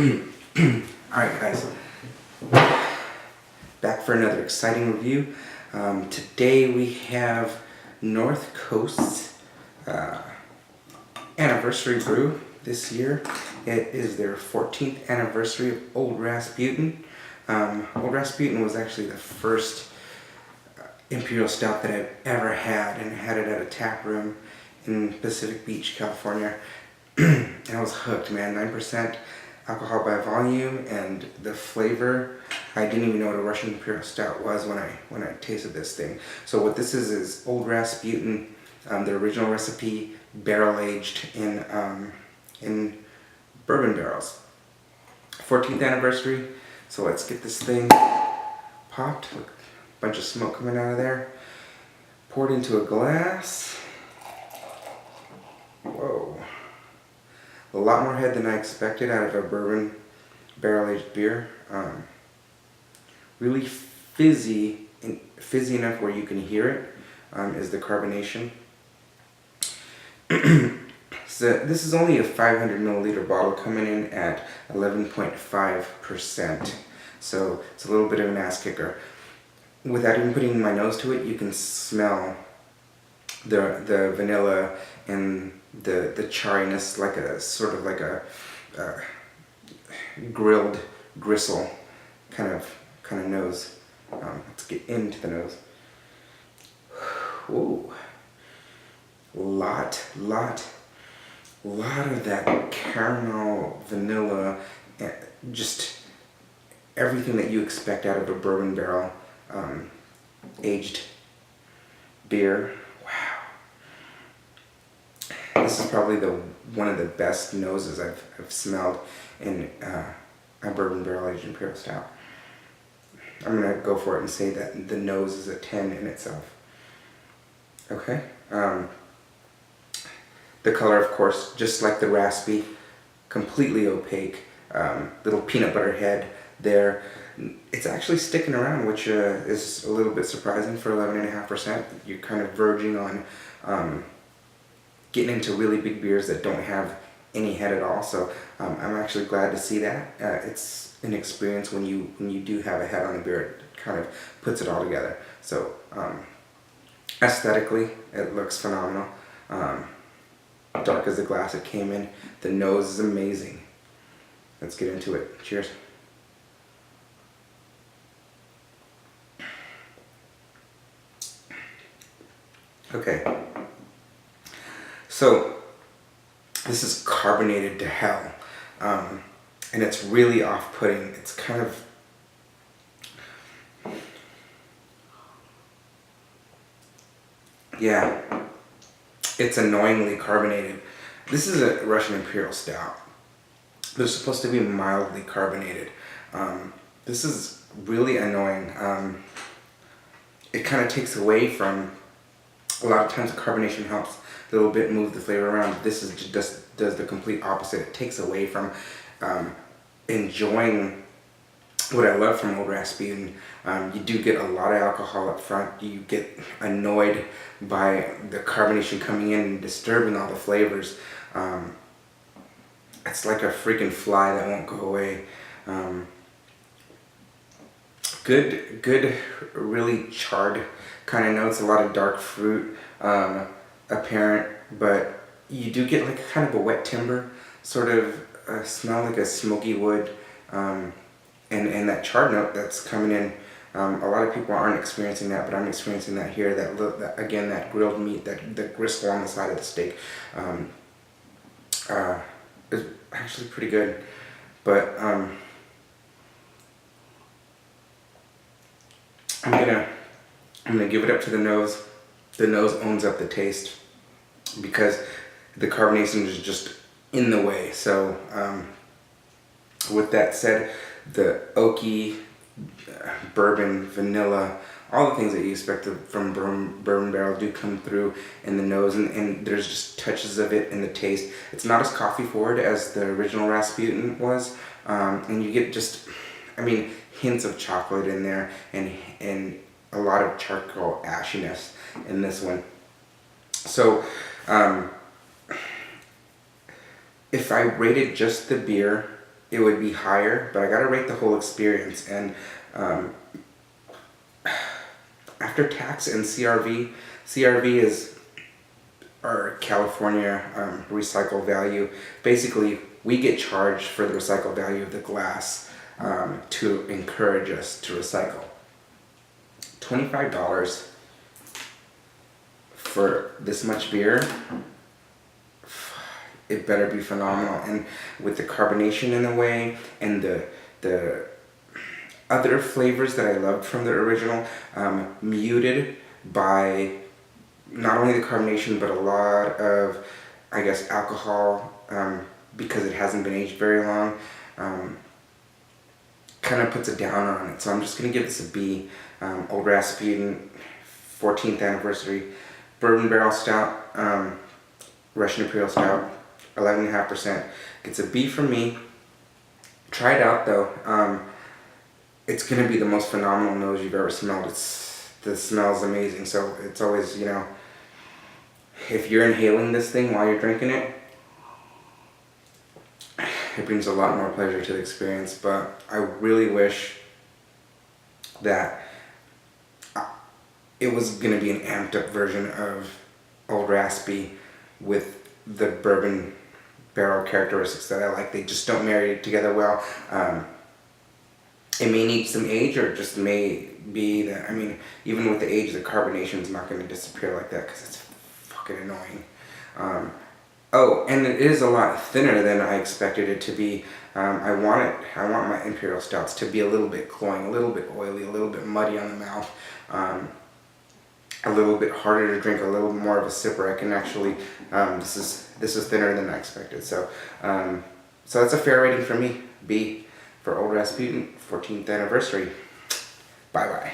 Alright guys, back for another exciting review. Today we have North Coast's anniversary brew this year. It is their 14th anniversary of Old Rasputin. Old Rasputin was actually the first Imperial Stout that I've ever had, and had it at a tap room in Pacific Beach, California. And I was hooked, man. 9% alcohol by volume, and the flavor, I didn't even know what a Russian Imperial Stout was when I tasted this thing. So what this is Old Rasputin, the original recipe, barrel aged in bourbon barrels. 14th anniversary. So let's get this thing popped. Look, a bunch of smoke coming out of there. Poured into a glass. Whoa. A lot more head than I expected out of a bourbon barrel-aged beer. Really fizzy enough where you can hear it, is the carbonation. So this is only a 500 milliliter bottle coming in at 11.5%. So it's a little bit of an ass kicker. Without even putting my nose to it, you can smell the vanilla and the chariness, like a sort of like a grilled gristle kind of nose. Let's get into the nose. Ooh, lot of that caramel, vanilla, just everything that you expect out of a bourbon barrel aged beer. This is probably one of the best noses I've smelled in a bourbon barrel aged Imperial Stout. I'm gonna go for it and say that the nose is a 10 in itself. Okay. The color, of course, just like the raspy, completely opaque. Little peanut butter head there. It's actually sticking around, which is a little bit surprising for 11.5%. You're kind of verging on getting into really big beers that don't have any head at all. So I'm actually glad to see that. It's an experience when you do have a head on a beer. It kind of puts it all together. So aesthetically, it looks phenomenal. Dark as the glass it came in. The nose is amazing. Let's get into it. Cheers. Okay. So this is carbonated to hell, and it's really off-putting. It's kind of, yeah, it's annoyingly carbonated. This is a Russian Imperial Stout. They're supposed to be mildly carbonated. This is really annoying. It kind of takes away from, a lot of times the carbonation helps a little bit move the flavor around. This is just does the complete opposite. It takes away from enjoying what I love from Old Rasputin. You do get a lot of alcohol up front. You get annoyed by the carbonation coming in and disturbing all the flavors. It's like a freaking fly that won't go away. Good, really charred kind of notes. A lot of dark fruit apparent, but you do get like kind of a wet timber sort of smell, like a smoky wood, and that charred note that's coming in. A lot of people aren't experiencing that, but I'm experiencing that here. That again, that grilled meat, the gristle on the side of the steak, is actually pretty good. But I'm gonna give it up to the nose. The nose owns up the taste because the carbonation is just in the way. So with that said, the oaky, bourbon, vanilla, all the things that you expect from bourbon barrel do come through in the nose, and there's just touches of it in the taste. It's not as coffee forward as the original Rasputin was, and you get just, I mean, hints of chocolate in there, and a lot of charcoal ashiness in this one. So if I rated just the beer it would be higher, but I gotta rate the whole experience. And after tax and CRV is our California recycle value. Basically, we get charged for the recycle value of the glass to encourage us to recycle. $25 for this much beer, it better be phenomenal. And with the carbonation in the way and the other flavors that I loved from the original, muted by not only the carbonation but a lot of, I guess, alcohol, because it hasn't been aged very long, kind of puts a downer on it. So I'm just going to give this a B. Old Rasputin, 14th anniversary, Bourbon Barrel Stout, Russian Imperial Stout, 11.5%. It's a B from me. Try it out though. It's going to be the most phenomenal nose you've ever smelled. The smell's amazing. So it's always, you know, if you're inhaling this thing while you're drinking it, it brings a lot more pleasure to the experience. But I really wish that it was going to be an amped up version of Old Raspy with the bourbon barrel characteristics that I like. They just don't marry together well. It may need some age, or just may be that, I mean, even with the age, the carbonation is not going to disappear like that because it's fucking annoying. Oh, and it is a lot thinner than I expected it to be. I want my Imperial Stouts to be a little bit cloying, a little bit oily, a little bit muddy on the mouth, a little bit harder to drink, a little more of a sipper. I can actually, this is thinner than I expected. So that's a fair rating for me, B, for Old Rasputin, 14th anniversary. Bye bye.